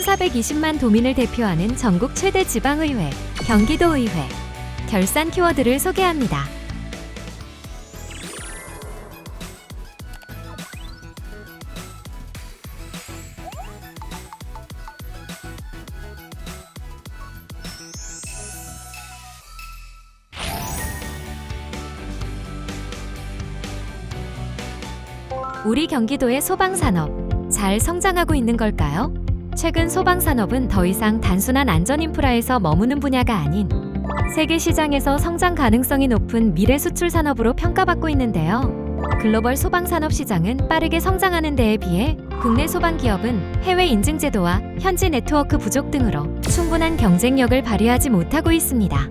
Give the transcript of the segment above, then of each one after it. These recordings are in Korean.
1420만 도민을 대표하는 전국 최대 지방의회, 경기도의회. 결산 키워드를 소개합니다. 우리 경기도의 소방산업, 잘 성장하고 있는 걸까요? 최근 소방산업은 더 이상 단순한 안전인프라에서 머무는 분야가 아닌 세계 시장에서 성장 가능성이 높은 미래 수출 산업으로 평가받고 있는데요. 글로벌 소방산업 시장은 빠르게 성장하는 데에 비해 국내 소방기업은 해외 인증 제도와 현지 네트워크 부족 등으로 충분한 경쟁력을 발휘하지 못하고 있습니다.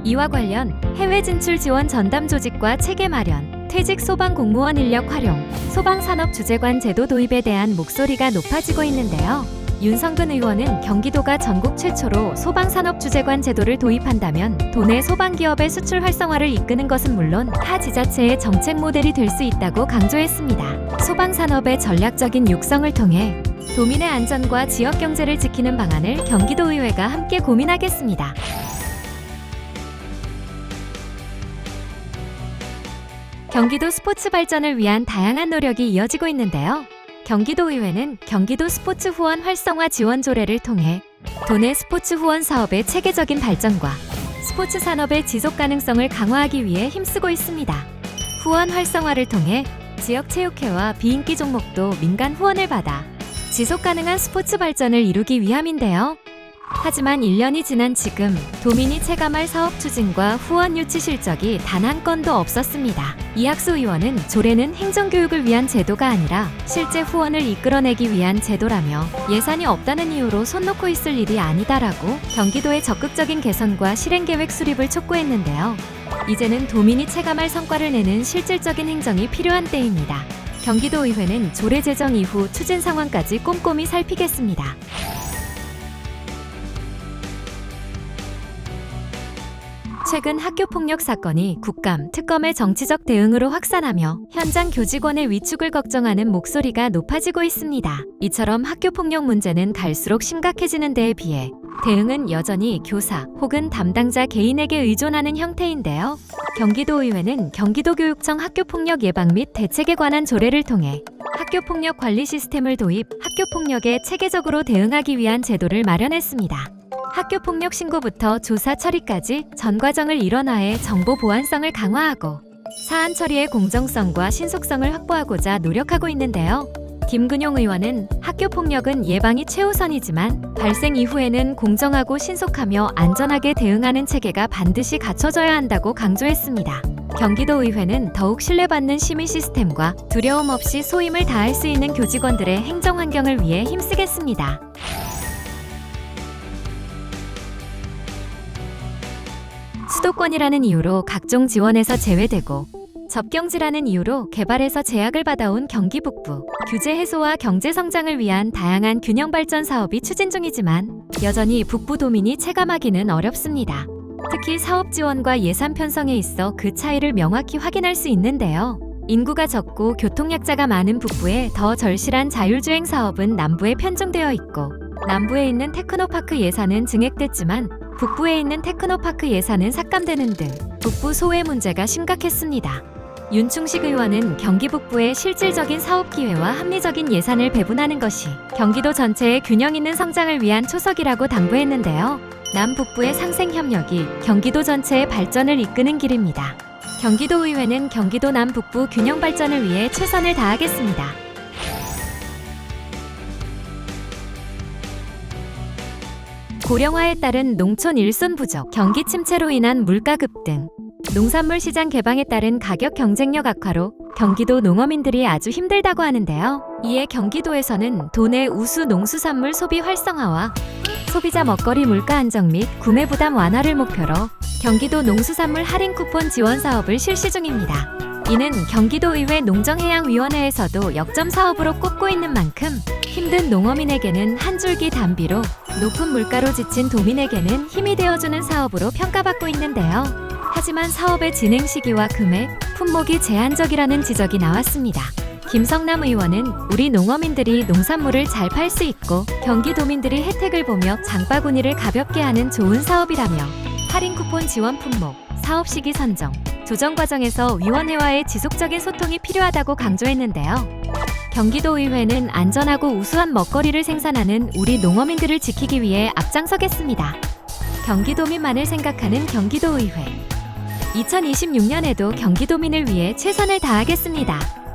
이와 관련 해외 진출 지원 전담 조직과 체계 마련, 퇴직 소방 공무원 인력 활용, 소방산업 주재관 제도 도입에 대한 목소리가 높아지고 있는데요. 윤성근 의원은 경기도가 전국 최초로 소방산업 주재관 제도를 도입한다면 도내 소방기업의 수출 활성화를 이끄는 것은 물론 타 지자체의 정책 모델이 될 수 있다고 강조했습니다. 소방산업의 전략적인 육성을 통해 도민의 안전과 지역 경제를 지키는 방안을 경기도의회가 함께 고민하겠습니다. 경기도 스포츠 발전을 위한 다양한 노력이 이어지고 있는데요. 경기도의회는 경기도 스포츠 후원 활성화 지원 조례를 통해 도내 스포츠 후원 사업의 체계적인 발전과 스포츠 산업의 지속 가능성을 강화하기 위해 힘쓰고 있습니다. 후원 활성화를 통해 지역 체육회와 비인기 종목도 민간 후원을 받아 지속 가능한 스포츠 발전을 이루기 위함인데요. 하지만 1년이 지난 지금 도민이 체감할 사업 추진과 후원 유치 실적이 단 한 건도 없었습니다. 이학수 의원은 조례는 행정교육을 위한 제도가 아니라 실제 후원을 이끌어내기 위한 제도라며 예산이 없다는 이유로 손 놓고 있을 일이 아니다라고 경기도의 적극적인 개선과 실행계획 수립을 촉구했는데요. 이제는 도민이 체감할 성과를 내는 실질적인 행정이 필요한 때입니다. 경기도의회는 조례 제정 이후 추진 상황까지 꼼꼼히 살피겠습니다. 최근 학교폭력 사건이 국감, 특검의 정치적 대응으로 확산하며 현장 교직원의 위축을 걱정하는 목소리가 높아지고 있습니다. 이처럼 학교폭력 문제는 갈수록 심각해지는 데에 비해 대응은 여전히 교사 혹은 담당자 개인에게 의존하는 형태인데요. 경기도의회는 경기도교육청 학교폭력 예방 및 대책에 관한 조례를 통해 학교폭력 관리 시스템을 도입, 학교폭력에 체계적으로 대응하기 위한 제도를 마련했습니다. 학교폭력 신고부터 조사 처리까지 전 과정을 일원화해 정보 보안성을 강화하고 사안 처리의 공정성과 신속성을 확보하고자 노력하고 있는데요. 김근용 의원은 학교폭력은 예방이 최우선이지만 발생 이후에는 공정하고 신속하며 안전하게 대응하는 체계가 반드시 갖춰져야 한다고 강조했습니다. 경기도의회는 더욱 신뢰받는 시민 시스템과 두려움 없이 소임을 다할 수 있는 교직원들의 행정 환경을 위해 힘쓰겠습니다. 수도권이라는 이유로 각종 지원에서 제외되고 접경지라는 이유로 개발에서 제약을 받아온 경기 북부, 규제 해소와 경제 성장을 위한 다양한 균형 발전 사업이 추진 중이지만 여전히 북부 도민이 체감하기는 어렵습니다. 특히 사업 지원과 예산 편성에 있어 그 차이를 명확히 확인할 수 있는데요. 인구가 적고 교통약자가 많은 북부에 더 절실한 자율주행 사업은 남부에 편중되어 있고 남부에 있는 테크노파크 예산은 증액됐지만 북부에 있는 테크노파크 예산은 삭감되는 등 북부 소외 문제가 심각했습니다. 윤충식 의원은 경기 북부의 실질적인 사업 기회와 합리적인 예산을 배분하는 것이 경기도 전체의 균형 있는 성장을 위한 초석이라고 당부했는데요. 남북부의 상생 협력이 경기도 전체의 발전을 이끄는 길입니다. 경기도의회는 경기도 남북부 균형 발전을 위해 최선을 다하겠습니다. 고령화에 따른 농촌 일손 부족, 경기 침체로 인한 물가 급등, 농산물 시장 개방에 따른 가격 경쟁력 악화로 경기도 농어민들이 아주 힘들다고 하는데요. 이에 경기도에서는 도내 우수 농수산물 소비 활성화와 소비자 먹거리 물가 안정 및 구매 부담 완화를 목표로 경기도 농수산물 할인 쿠폰 지원 사업을 실시 중입니다. 이는 경기도의회 농정해양위원회에서도 역점 사업으로 꼽고 있는 만큼 힘든 농어민에게는 한 줄기 단비로 높은 물가로 지친 도민에게는 힘이 되어주는 사업으로 평가받고 있는데요. 하지만 사업의 진행 시기와 금액, 품목이 제한적이라는 지적이 나왔습니다. 김성남 의원은 우리 농어민들이 농산물을 잘 팔 수 있고 경기도민들이 혜택을 보며 장바구니를 가볍게 하는 좋은 사업이라며 할인 쿠폰 지원 품목, 사업 시기 선정, 조정 과정에서 위원회와의 지속적인 소통이 필요하다고 강조했는데요. 경기도의회는 안전하고 우수한 먹거리를 생산하는 우리 농어민들을 지키기 위해 앞장서겠습니다. 경기도민만을 생각하는 경기도의회. 2026년에도 경기도민을 위해 최선을 다하겠습니다.